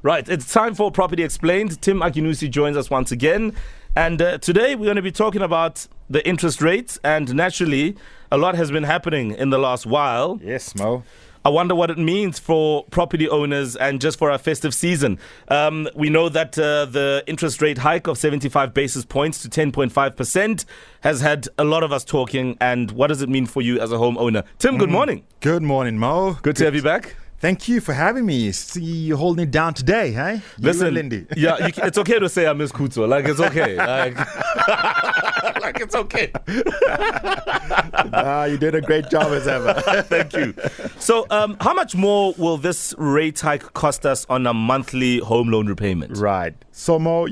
Right, it's time for Property Explained. Tim Akinusi joins us once again. And today we're going to be talking about the interest rates. And naturally, a lot has been happening in the last while. Yes, Mo. I wonder what it means for property owners and just for our festive season. We know that the interest rate hike of 75 basis points to 10.5% has had a lot of us talking. And what does it mean for you as a homeowner? Tim, good morning. Good morning, Mo. Good to have you back. Thank you for having me. See you holding it down today, hey? Listen, Lindy. Yeah, it's okay to say I miss Kuto. Like, it's okay. Like it's okay. You did a great job as ever. Thank you. So, how much more will this rate hike cost us on a monthly home loan repayment? Right. So, Mo,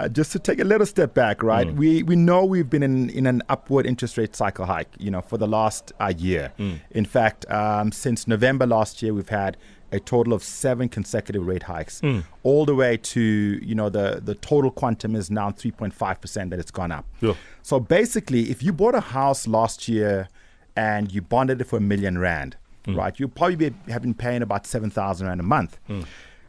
just to take a little step back, right? We know we've been in an upward interest rate cycle hike, for the last year. In fact, since November last year, we've had a total of 7 consecutive rate hikes, all the way to, the total quantum is now 3.5% that it's gone up. Yeah. So basically, if you bought a house last year and you bonded it for R1 million, right, you'll probably have been paying about 7,000 Rand a month.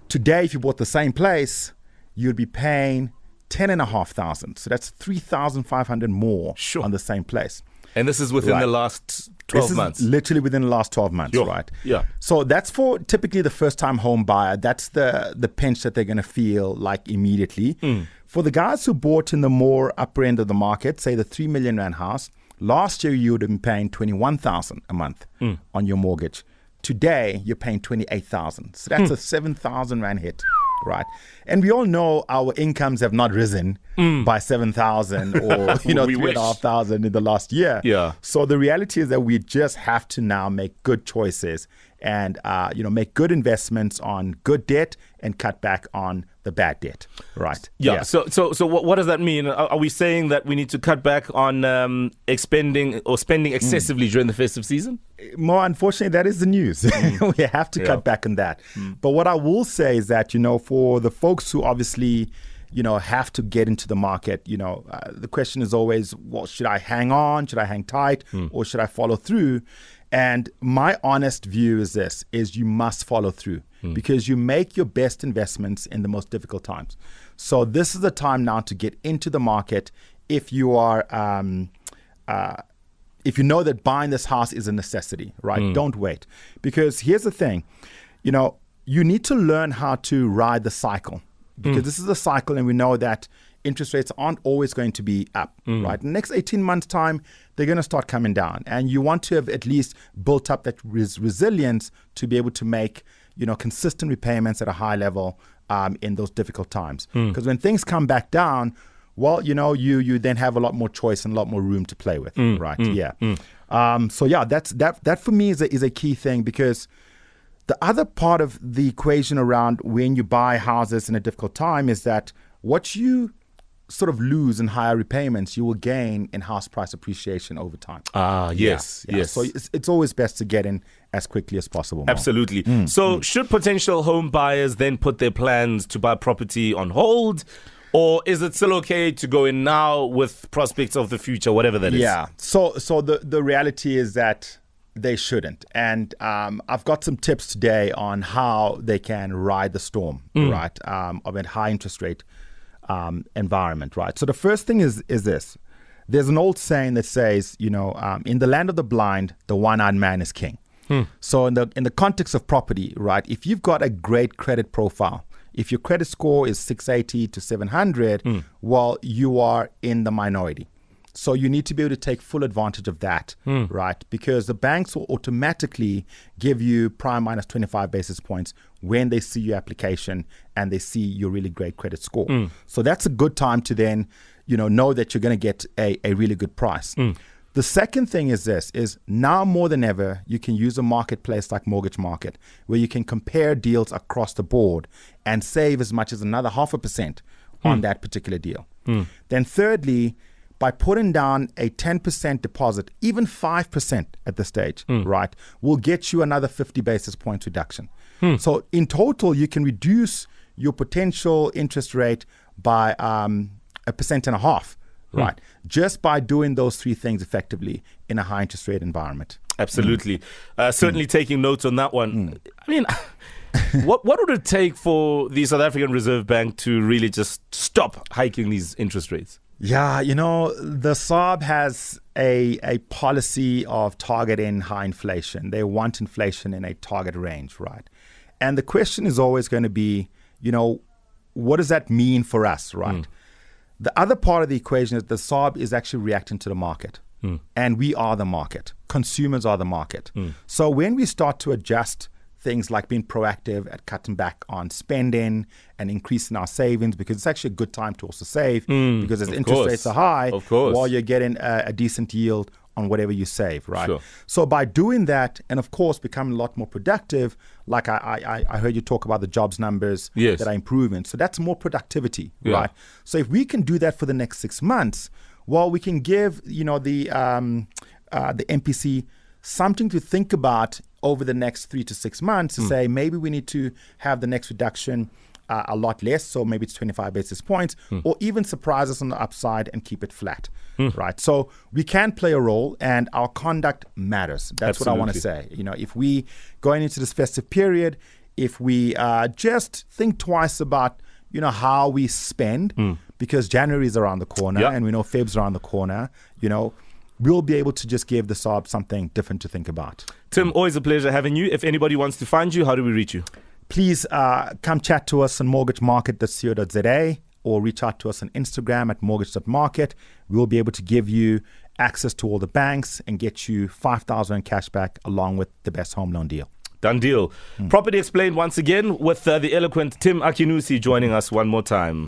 Today, if you bought the same place, you'd be paying 10,500. So that's 3,500 more on the same place. And this is within the last 12 months? Literally within the last 12 months, right? Yeah. So that's for typically the first-time home buyer. That's the pinch that they're going to feel like immediately. For the guys who bought in the more upper end of the market, say the 3 million Rand house, last year you would have been paying 21,000 a month on your mortgage. Today, you're paying 28,000. So that's a 7,000 Rand hit. Right. And we all know our incomes have not risen by 7,000 or, 3,500 in the last year. Yeah. So the reality is that we just have to now make good choices and, make good investments on good debt and cut back on the bad debt. Right. Yeah. So what does that mean? Are we saying that we need to cut back on spending excessively during the festive season? More unfortunately, that is the news. We have to cut back on that. But what I will say is that, for the folks who obviously, have to get into the market, the question is always, well, should I hang on? Should I hang tight? Or should I follow through? And my honest view is this, is you must follow through because you make your best investments in the most difficult times. So this is the time now to get into the market if you are if you know that buying this house is a necessity, right? Don't wait. Because here's the thing, you need to learn how to ride the cycle because this is a cycle and we know that interest rates aren't always going to be up, right? In the next 18 months' time, they're going to start coming down. And you want to have at least built up that resilience to be able to make, consistent repayments at a high level in those difficult times. Because when things come back down, well, you then have a lot more choice and a lot more room to play with, right? That for me is a key thing because the other part of the equation around when you buy houses in a difficult time is that what you sort of lose in higher repayments, you will gain in house price appreciation over time. Yes. So it's always best to get in as quickly as possible. Absolutely. So should potential home buyers then put their plans to buy property on hold? Or is it still okay to go in now with prospects of the future, whatever that is? Yeah. So the reality is that they shouldn't. And I've got some tips today on how they can ride the storm, right, of a high interest rate environment, right? So the first thing is this. There's an old saying that says, in the land of the blind, the one-eyed man is king. So in the context of property, right, if you've got a great credit profile, if your credit score is 680 to 700, well, you are in the minority. So you need to be able to take full advantage of that, right? Because the banks will automatically give you prime minus 25 basis points when they see your application and they see your really great credit score. So that's a good time to then, know that you're going to get a really good price. The second thing is this, is now more than ever, you can use a marketplace like Mortgage Market, where you can compare deals across the board and save as much as another 0.5% on that particular deal. Then thirdly, by putting down a 10% deposit, even 5% at this stage, right, will get you another 50 basis points reduction. So in total, you can reduce your potential interest rate by 1.5%. Right. Just by doing those three things effectively in a high interest rate environment. Absolutely. Certainly taking notes on that one. I mean, What would it take for the South African Reserve Bank to really just stop hiking these interest rates? Yeah, the SARB has a policy of targeting high inflation. They want inflation in a target range, right? And the question is always going to be, what does that mean for us, right? The other part of the equation is the SARB is actually reacting to the market. And we are the market. Consumers are the market. So when we start to adjust things like being proactive at cutting back on spending and increasing our savings, because it's actually a good time to also save, because as interest rates are high, while you're getting a decent yield on whatever you save, right? Sure. So by doing that, and of course becoming a lot more productive, like I heard you talk about the jobs numbers that are improving. So that's more productivity, right? So if we can do that for the next 6 months, well, we can give the MPC something to think about over the next 3 to 6 months to say maybe we need to have the next reduction a lot less, so maybe it's 25 basis points, or even surprise us on the upside and keep it flat, right? So we can play a role, and our conduct matters. That's what I want to say. If we going into this festive period, if we just think twice about how we spend, because January is around the corner, and we know Feb's around the corner, we'll be able to just give the SARB something different to think about. Tim, always a pleasure having you. If anybody wants to find you, how do we reach you? Please come chat to us on mortgagemarket.co.za or reach out to us on Instagram at mortgage.market. We will be able to give you access to all the banks and get you 5,000 cash back along with the best home loan deal. Done deal. Property Explained once again with the eloquent Tim Akinusi joining us one more time.